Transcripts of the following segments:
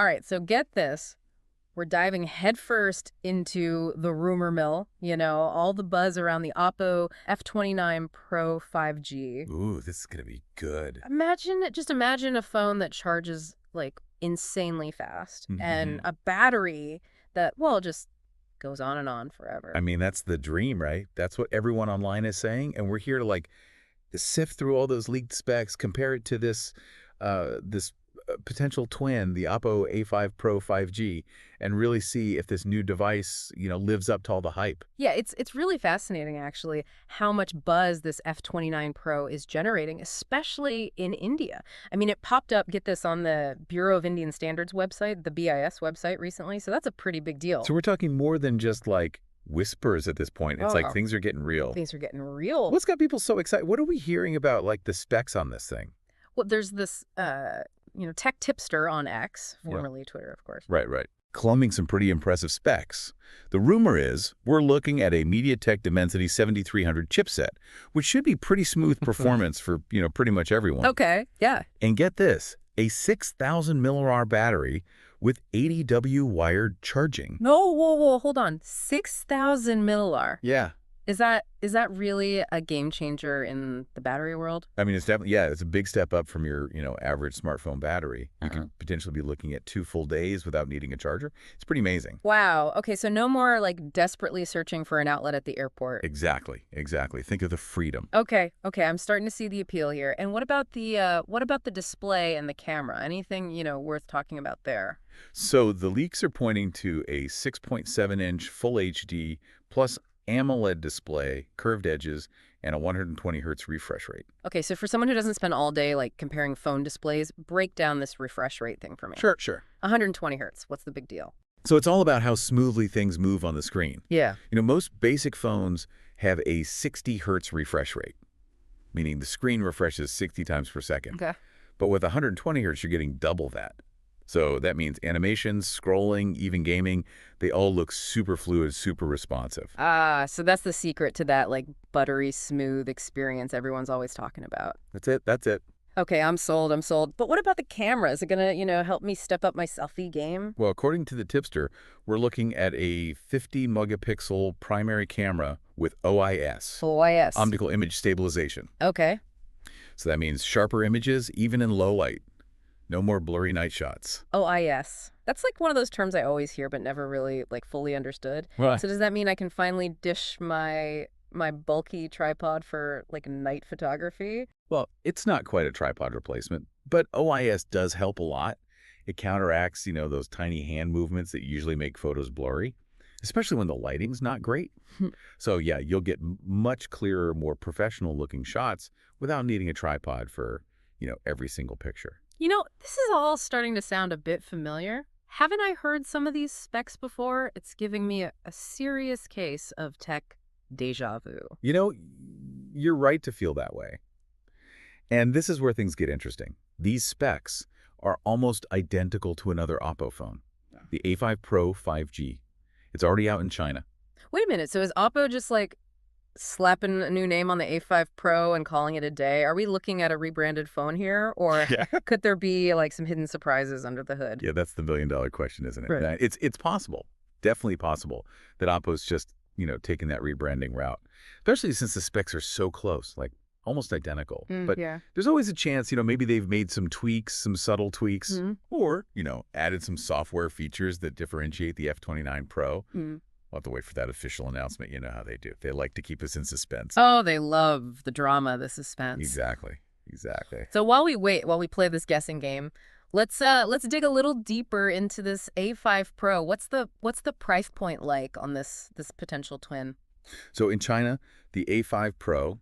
All right, so get this. We're diving headfirst into the rumor mill, all the buzz around the OPPO F29 Pro 5G. Ooh, this is going to be good. Just imagine a phone that charges like insanely fast and Mhm. a battery that, well, just goes on and on forever. I mean, that's the dream, right? That's what everyone online is saying, and we're here to like sift through all those leaked specs, compare it to this potential twin, the OPPO A5 Pro 5G, and really see if this new device, lives up to all the hype. Yeah, it's really fascinating, actually, how much buzz this F29 Pro is generating, especially in India. I mean, it popped up, get this, on the Bureau of Indian Standards website, the BIS website recently, so that's a pretty big deal. So we're talking more than just like whispers at this point. It's like Oh, things are getting real. things are getting real. What's got people so excited? What are we hearing about like the specs on this thing? Well, there's this, tech tipster on X, Yeah. formerly Twitter, of course. Right. Clumbing some pretty impressive specs. The rumor is we're looking at a MediaTek Dimensity 7300 chipset, which should be pretty smooth performance for, pretty much everyone. Okay, yeah. And get this, a 6,000 milliamp battery with 80W wired charging. No, whoa, hold on. 6,000 millar. Yeah. Is that really a game changer in the battery world? I mean, it's definitely, it's a big step up from your, average smartphone battery. You could potentially be looking at 2 full days without needing a charger. It's pretty amazing. Wow. Okay, so no more like desperately searching for an outlet at the airport. Exactly. Think of the freedom. Okay, I'm starting to see the appeal here. And what about the display and the camera? Anything, worth talking about there? So the leaks are pointing to a 6.7-inch Full HD plus AMOLED display, curved edges, and a 120 hertz refresh rate. Okay, so for someone who doesn't spend all day like comparing phone displays, break down this refresh rate thing for me. Sure. 120 hertz. What's the big deal? So it's all about how smoothly things move on the screen. Yeah. Most basic phones have a 60 hertz refresh rate, meaning the screen refreshes 60 times per second. Okay. But with 120 hertz, you're getting double that. So that means animations, scrolling, even gaming, they all look super fluid, super responsive. So that's the secret to that like buttery smooth experience everyone's always talking about. That's it. Okay, I'm sold. But what about the camera? Is it gonna, help me step up my selfie game? Well, according to the tipster, we're looking at a 50 megapixel primary camera with OIS. OIS. Optical image stabilization. Okay. So that means sharper images, even in low light. No more blurry night shots. OIS. That's like one of those terms I always hear but never really like fully understood. Right. So does that mean I can finally dish my bulky tripod for like night photography? Well, it's not quite a tripod replacement, but OIS does help a lot. It counteracts, those tiny hand movements that usually make photos blurry, especially when the lighting's not great. So yeah, you'll get much clearer, more professional looking shots without needing a tripod for, every single picture. This is all starting to sound a bit familiar. Haven't I heard some of these specs before? It's giving me a serious case of tech deja vu. You're right to feel that way. And this is where things get interesting. These specs are almost identical to another OPPO phone, the A5 Pro 5G. It's already out in China. Wait a minute. So is OPPO just like slapping a new name on the A5 Pro and calling it a day? Are we looking at a rebranded phone here? Or could there be like some hidden surprises under the hood? Yeah, that's the $1 billion question, isn't it? Right. It's possible, definitely possible, that OPPO's just, taking that rebranding route, especially since the specs are so close, like almost identical. But there's always a chance, maybe they've made some tweaks, some subtle tweaks, or, added some software features that differentiate the F29 Pro. We'll have to wait for that official announcement. You know how they do. They like to keep us in suspense. Oh, they love the drama, the suspense. Exactly. So while we play this guessing game, let's dig a little deeper into this A5 Pro. What's the price point like on this potential twin? So in China, the A5 Pro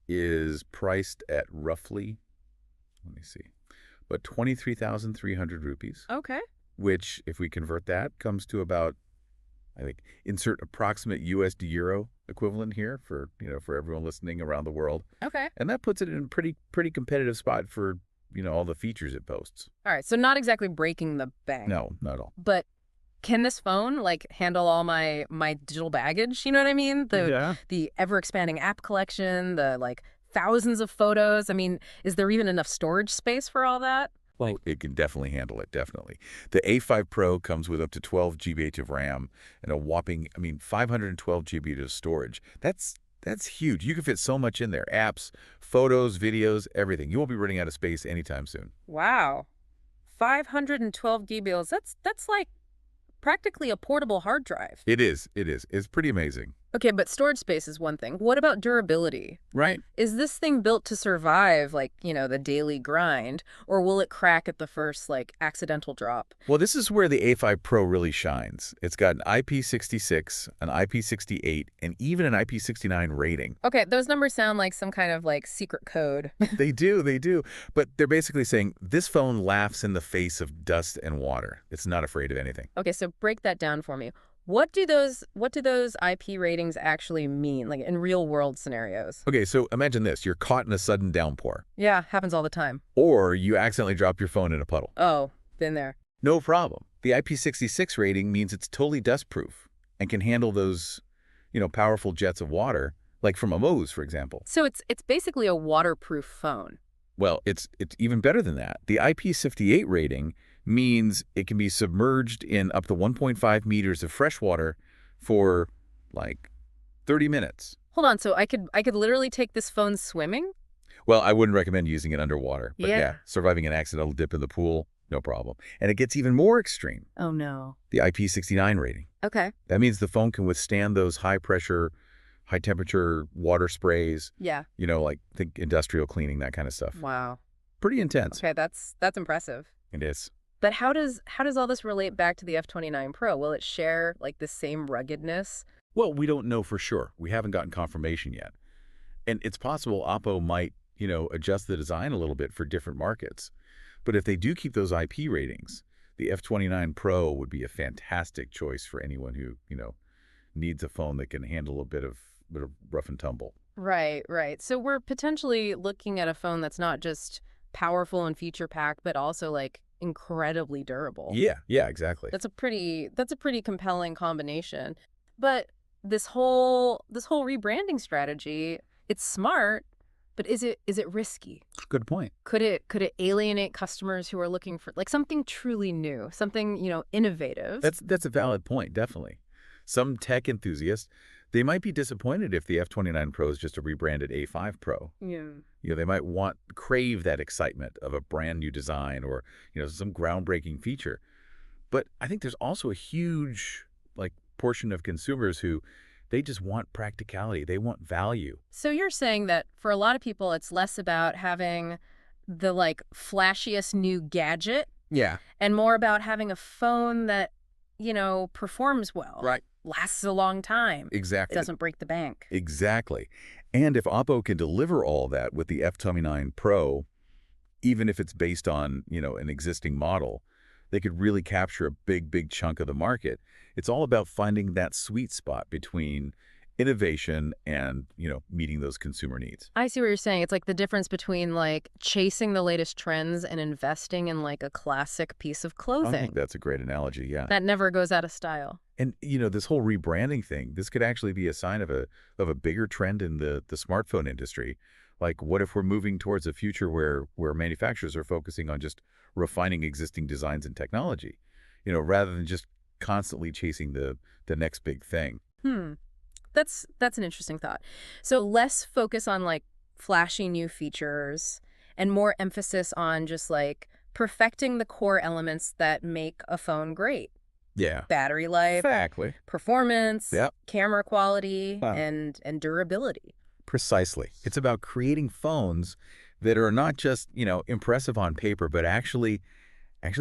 is priced at roughly, let me see, but 23,300 rupees. Okay. Which, if we convert that, comes to about, I think, insert approximate USD euro equivalent here for everyone listening around the world. Okay. And that puts it in a pretty competitive spot for, all the features it boasts. All right. So not exactly breaking the bank. No, not at all. But can this phone like handle all my digital baggage? You know what I mean? The ever expanding app collection, the like thousands of photos. I mean, is there even enough storage space for all that? Like, it can definitely handle it, definitely. The A5 Pro comes with up to 12 GB of RAM and a whopping, 512 GB of storage. That's huge. You can fit so much in there. Apps, photos, videos, everything. You won't be running out of space anytime soon. Wow. 512 gigabytes. That's like practically a portable hard drive. It is. It is. It's pretty amazing. Okay, but storage space is one thing. What about durability? Right. Is this thing built to survive, like, the daily grind, or will it crack at the first, like, accidental drop? Well, this is where the A5 Pro really shines. It's got an IP66, an IP68, and even an IP69 rating. Okay, those numbers sound like some kind of, like, secret code. They do, they do. But they're basically saying this phone laughs in the face of dust and water. It's not afraid of anything. Okay, so break that down for me. What do those IP ratings actually mean, like in real world scenarios? Okay, so imagine this. You're caught in a sudden downpour. Yeah, happens all the time. Or you accidentally drop your phone in a puddle. Oh, been there. No problem. The IP66 rating means it's totally dustproof and can handle those, powerful jets of water, like from a Mo's, for example. So it's basically a waterproof phone. Well, it's even better than that. The IP58 rating means it can be submerged in up to 1.5 meters of fresh water for like 30 minutes. Hold on, so I could literally take this phone swimming? Well, I wouldn't recommend using it underwater. But Yeah. surviving an accidental dip in the pool, no problem. And it gets even more extreme. Oh, no. The IP69 rating. Okay. That means the phone can withstand those high pressure, high temperature water sprays. Yeah. Like think industrial cleaning, that kind of stuff. Wow. Pretty intense. Okay, that's impressive. It is. But how does all this relate back to the F29 Pro? Will it share like the same ruggedness? Well, we don't know for sure. We haven't gotten confirmation yet. And it's possible OPPO might, adjust the design a little bit for different markets. But if they do keep those IP ratings, the F29 Pro would be a fantastic choice for anyone who, needs a phone that can handle a bit of rough and tumble. Right, right. So we're potentially looking at a phone that's not just powerful and feature packed, but also like incredibly durable. Yeah, exactly. That's a pretty compelling combination. But this whole rebranding strategy, it's smart, but is it risky? Good point. Could it alienate customers who are looking for like something truly new, something, innovative? That's a valid point, definitely. Some tech enthusiasts, they might be disappointed if the F29 Pro is just a rebranded A5 Pro. Yeah. They might crave that excitement of a brand new design or, some groundbreaking feature. But I think there's also a huge, portion of consumers who they just want practicality. They want value. So you're saying that for a lot of people, it's less about having the, flashiest new gadget. Yeah. And more about having a phone that, performs well. Right. Lasts a long time. Exactly. It doesn't break the bank. Exactly. And if OPPO can deliver all that with the F29 Pro, even if it's based on, an existing model, they could really capture a big chunk of the market. It's all about finding that sweet spot between innovation and, meeting those consumer needs. I see what you're saying. It's like the difference between chasing the latest trends and investing in a classic piece of I clothing. think that's a great analogy, yeah. That never goes out of style. And, this whole rebranding thing, this could actually be a sign of a bigger trend in the smartphone industry. Like, what if we're moving towards a future where manufacturers are focusing on just refining existing designs and technology, rather than just constantly chasing the next big thing? That's an interesting thought. So less focus on flashy new features and more emphasis on just perfecting the core elements that make a phone great. Yeah. Battery life, Exactly. performance, Yep. camera quality, Wow. and durability. Precisely. It's about creating phones that are not just, impressive on paper, but actually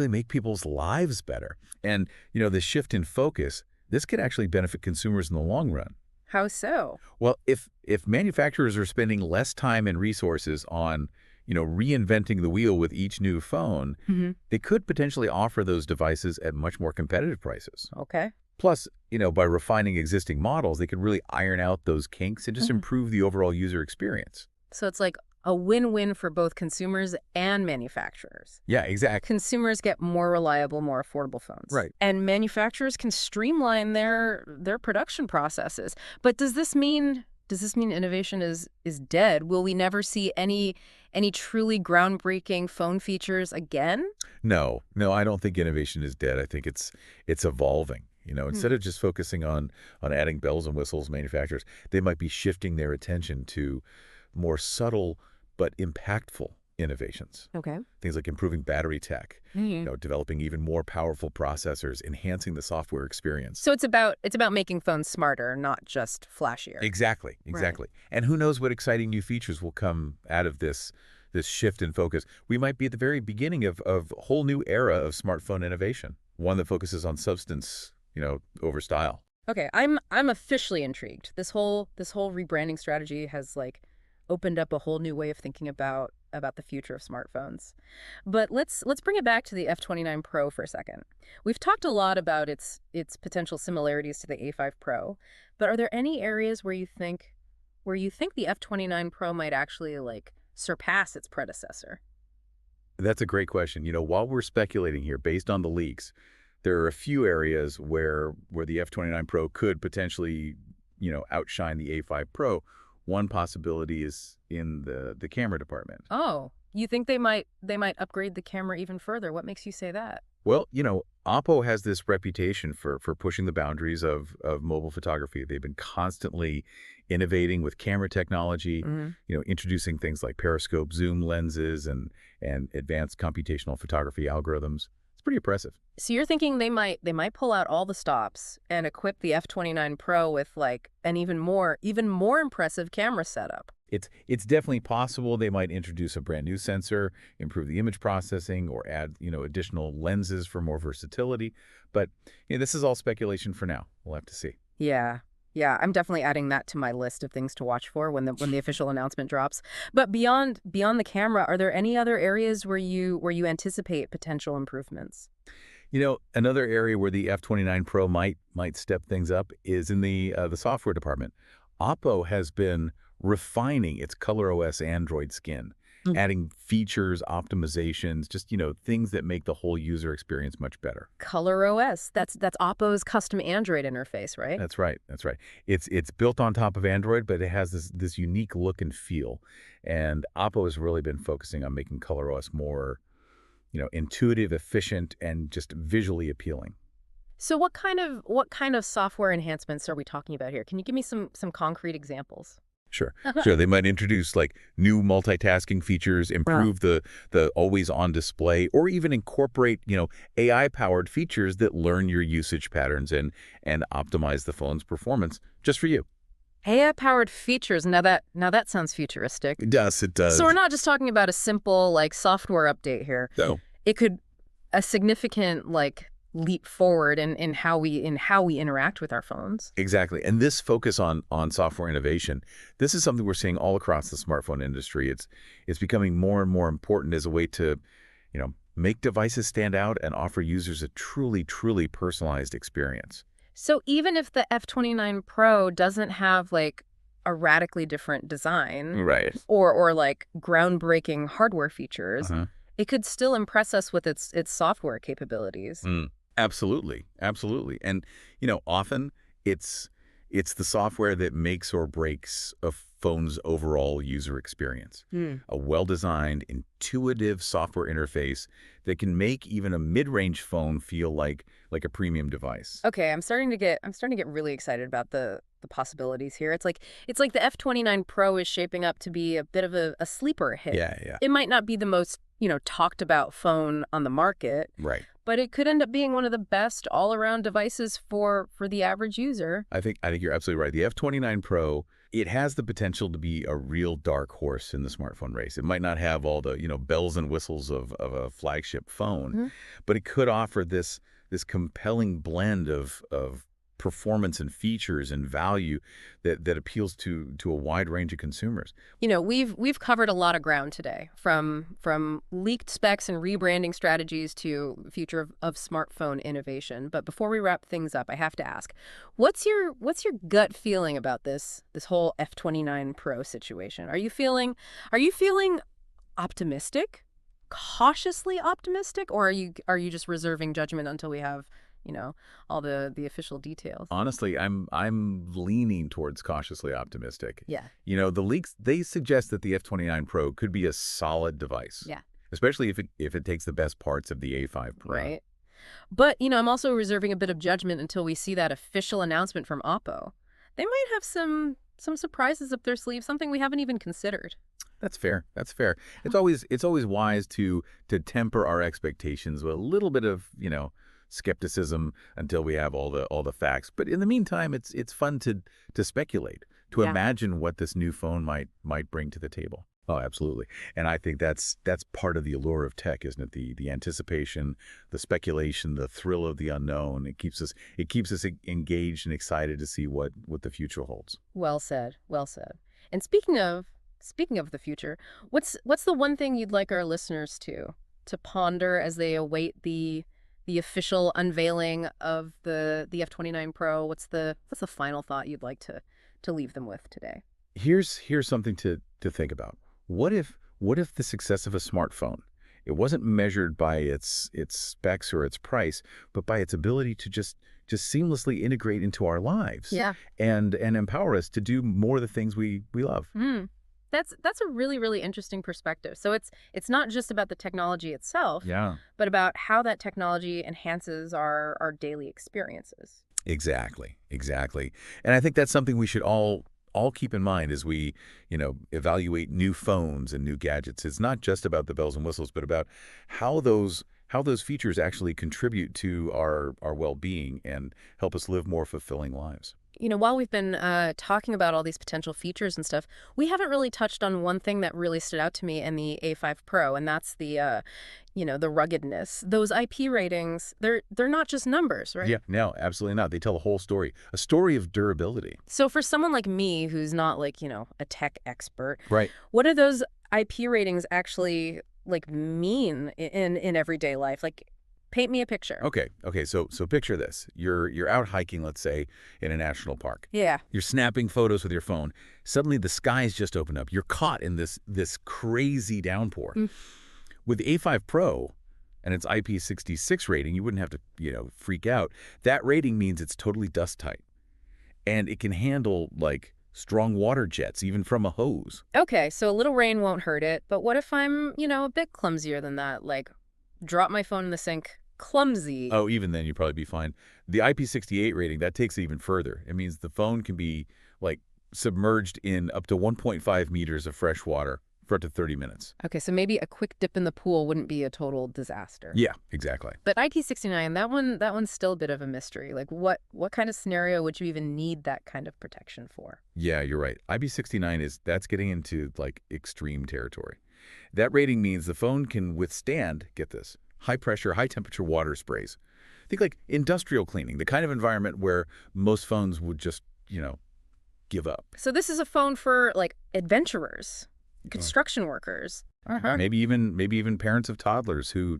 make people's lives better. And, the shift in focus, this could actually benefit consumers in the long run. How so? Well, if manufacturers are spending less time and resources on, reinventing the wheel with each new phone, they could potentially offer those devices at much more competitive prices. Okay. Plus, by refining existing models, they could really iron out those kinks and just improve the overall user experience. So it's like a win-win for both consumers and manufacturers. Yeah, exactly. Consumers get more reliable, more affordable phones. Right. And manufacturers can streamline their production processes. But does this mean innovation is dead? Will we never see any any truly groundbreaking phone features again? No, no, I don't think innovation is dead. I think it's evolving. Hmm. Instead of just focusing on adding bells and whistles, manufacturers, they might be shifting their attention to more subtle but impactful innovations. Okay. Things like improving battery tech, Mhm. developing even more powerful processors, enhancing the software experience. So it's about making phones smarter, not just flashier. Exactly, Right. exactly. And who knows what exciting new features will come out of this shift in focus. We might be at the very beginning of a whole new era of smartphone innovation, one that focuses on substance, over style. Okay, I'm officially intrigued. This whole rebranding strategy has like opened up a whole new way of thinking about the future of smartphones. But let's bring it back to the F29 Pro for a second. We've talked a lot about its potential similarities to the A5 Pro, but are there any areas where you think the F29 Pro might actually like surpass its predecessor? That's a great question. While we're speculating here based on the leaks, there are a few areas where the F29 Pro could potentially, outshine the A5 Pro. One possibility is in the camera department. Oh, you think they might upgrade the camera even further? What makes you say that? Well, OPPO has this reputation for pushing the boundaries of mobile photography. They've been constantly innovating with camera technology, introducing things like periscope zoom lenses and advanced computational photography algorithms. It's pretty impressive. So you're thinking they might pull out all the stops and equip the F29 Pro with like an even more impressive camera setup. It's definitely possible they might introduce a brand new sensor, improve the image processing, or add, additional lenses for more versatility. But this is all speculation for now. We'll have to see. Yeah. Yeah, I'm definitely adding that to my list of things to watch for when the official announcement drops. But beyond the camera, are there any other areas where you anticipate potential improvements? Another area where the F29 Pro might step things up is in the software department. Oppo has been refining its ColorOS Android skin, adding features, optimizations, just things that make the whole user experience much better. Color OS. That's Oppo's custom Android interface, right? That's right. That's right. It's built on top of Android, but it has this unique look and feel. And Oppo has really been focusing on making ColorOS more, intuitive, efficient, and just visually appealing. So what kind of software enhancements are we talking about here? Can you give me some concrete examples? Sure. Sure. They might introduce like new multitasking features, Wow. improve the always on display, or even incorporate, AI powered features that learn your usage patterns and optimize the phone's performance just for you. AI-powered features. Now that sounds futuristic. It does. It So we're does. not just talking about a simple like software update here. So It could a significant like leap forward in how we interact with our phones. exactly. And this focus on software innovation, this is something we're seeing all across the smartphone industry. It's becoming more and more important as a way to, make devices stand out and offer users a truly, truly personalized experience. So even if the F29 Pro doesn't have like a radically different design Right. or like groundbreaking hardware features, Uh-huh. it could still impress us with its software capabilities. Mm, absolutely, absolutely. And often it's the software that makes or breaks a phone's overall user experience. Hmm. A well-designed, intuitive software interface that can make even a mid-range phone feel like a premium device. Okay, I'm starting to get really excited about the possibilities here. It's like the F29 Pro is shaping up to be a bit of a sleeper hit. Yeah, yeah, It might not be the most, talked about phone on the market, right. but it could end up being one of the best all-around devices for the average user. I think you're absolutely right. The F29 Pro, it has the potential to be a real dark horse in the smartphone race. It might not have all the, bells and whistles of a flagship phone, Mhm. but it could offer this compelling blend of performance and features and value that appeals to a wide range of consumers. We've covered a lot of ground today, from leaked specs and rebranding strategies to the future of smartphone innovation. But before we wrap things up, I have to ask, what's your gut feeling about this whole F29 Pro situation? Are you feeling optimistic, cautiously optimistic, or are you just reserving judgment until we have you know, all the official details. Honestly, I'm leaning towards cautiously optimistic. Yeah. The leaks, they suggest that the F29 Pro could be a solid device, Yeah. especially if it takes the best parts of the A5 Pro. Right. But, I'm also reserving a bit of judgment until we see that official announcement from OPPO. They might have some surprises up their sleeve, something we haven't even considered. That's fair. That's fair. It's always wise to temper our expectations with a little bit of, skepticism until we have all the facts. But in the meantime, it's fun to speculate, to Yeah. imagine what this new phone might bring to the table. Oh, absolutely. And I think that's part of the allure of tech, isn't it? The anticipation, the speculation, the thrill of the unknown. It keeps us engaged and excited to see what the future holds. Well said. Well said. And speaking of the future, what's the one thing you'd like our listeners to ponder as they await the official unveiling of the F29 Pro? What's the final thought you'd like to leave them with today? Here's something to think about. What if the success of a smartphone, it wasn't measured by its specs or its price, but by its ability to just seamlessly integrate into our lives, Yeah. and empower us to do more of the things we love. Mm. That's a really, really interesting perspective. So it's not just about the technology itself, Yeah. but about how that technology enhances our daily experiences. Exactly. Exactly. And I think that's something we should all keep in mind as we, evaluate new phones and new gadgets. It's not just about the bells and whistles, but about how those features actually contribute to our well-being and help us live more fulfilling lives. While we've been talking about all these potential features and stuff, we haven't really touched on one thing that really stood out to me in the A5 Pro, and that's the ruggedness. Those IP ratings, they're not just numbers, right? Yeah, no, absolutely not. They tell a whole story, a story of durability. So for someone like me who's not like, a tech expert, Right. what do those IP ratings actually like mean in everyday life? Like, paint me a picture. Okay. So picture this: you're out hiking, let's say, in a national park. Yeah. You're snapping photos with your phone. Suddenly, the skies just open up. You're caught in this crazy downpour. Mm. With the A5 Pro and its IP66 rating, you wouldn't have to, freak out. That rating means it's totally dust tight, and it can handle like strong water jets, even from a hose. Okay, so a little rain won't hurt it, but what if I'm, a bit clumsier than that? Like, drop my phone in the sink, clumsy. Oh, even then, you'd probably be fine. The IP68 rating, that takes it even further. It means the phone can be, like, submerged in up to 1.5 meters of fresh water for up to 30 minutes. Okay, so maybe a quick dip in the pool wouldn't be a total disaster. Yeah, exactly. But IP69, that one's still a bit of a mystery. Like, what kind of scenario would you even need that kind of protection for? Yeah, you're right. IP69 that's getting into, like, extreme territory. That rating means the phone can withstand, get this, high-pressure, high-temperature water sprays. Think like industrial cleaning, the kind of environment where most phones would just, give up. So this is a phone for, like, adventurers, construction workers. Maybe even parents of toddlers who,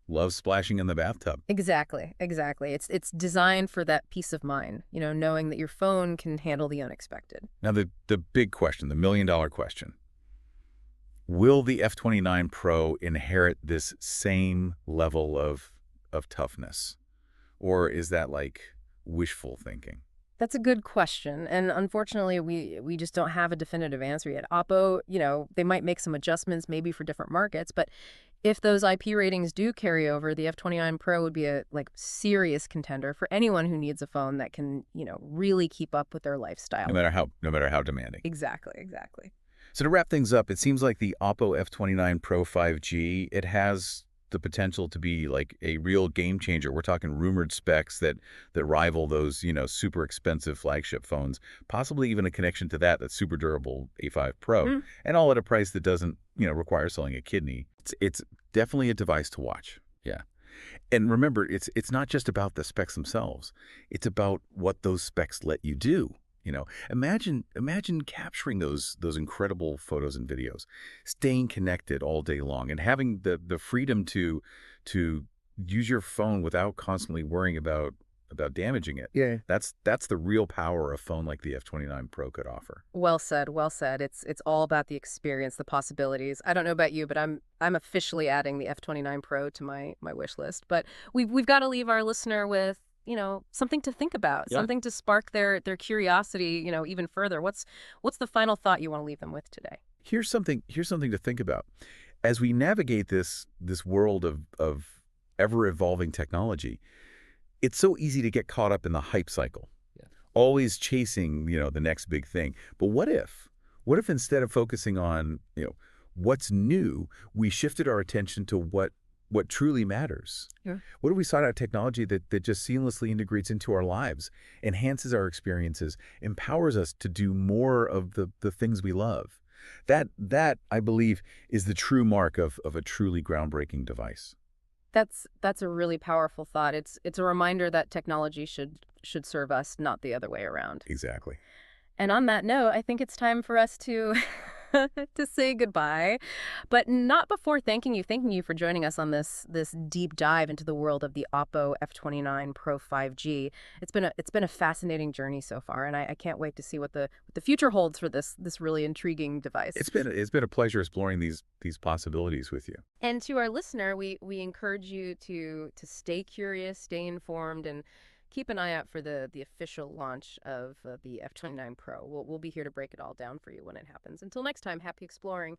love splashing in the bathtub. Exactly. It's designed for that peace of mind, knowing that your phone can handle the unexpected. Now, the big question, the million-dollar question: will the F29 Pro inherit this same level of toughness? Or is that like wishful thinking? That's a good question, and unfortunately, we just don't have a definitive answer yet. OPPO, they might make some adjustments maybe for different markets, but if those IP ratings do carry over, the F29 Pro would be a serious contender for anyone who needs a phone that can, really keep up with their lifestyle. No matter how demanding. Exactly. So to wrap things up, it seems like the OPPO F29 Pro 5G, it has the potential to be like a real game changer. We're talking rumored specs that rival those, super expensive flagship phones, possibly even a connection to that super durable A5 Pro, and all at a price that doesn't, require selling a kidney. It's definitely a device to watch. Yeah. And remember, it's not just about the specs themselves. It's about what those specs let you do. Imagine capturing those incredible photos and videos, staying connected all day long, and having the freedom to use your phone without constantly worrying about about damaging it. Yeah. That's the real power a phone like the F29 Pro could offer. Well said, well said. It's all about the experience, the possibilities. I don't know about you, but I'm officially adding the F29 Pro to my wish list. But we've got to leave our listener with, something to think about, Yeah. something to spark their curiosity, even further. What's the final thought you want to leave them with today? Here's something to think about. As we navigate this world of ever-evolving technology, it's so easy to get caught up in the hype cycle. Yeah. Always chasing, the next big thing. But what if? What if instead of focusing on, what's new, we shifted our attention to what truly matters? Yeah. What if we sought out technology that just seamlessly integrates into our lives, enhances our experiences, empowers us to do more of the things we love? That I believe is the true mark of a truly groundbreaking device. That's a really powerful thought. It's a reminder that technology should serve us, not the other way around. Exactly. And on that note, I think it's time for us to to say goodbye, but not before thanking you for joining us on this deep dive into the world of the OPPO F29 Pro 5G. It's been a fascinating journey so far, and I can't wait to see what the future holds for this really intriguing device. It's been a pleasure exploring these possibilities with you. And to our listener, we encourage you to stay curious, stay informed, and keep an eye out for the official launch of the F29 Pro. We'll be here to break it all down for you when it happens. Until next time, happy exploring.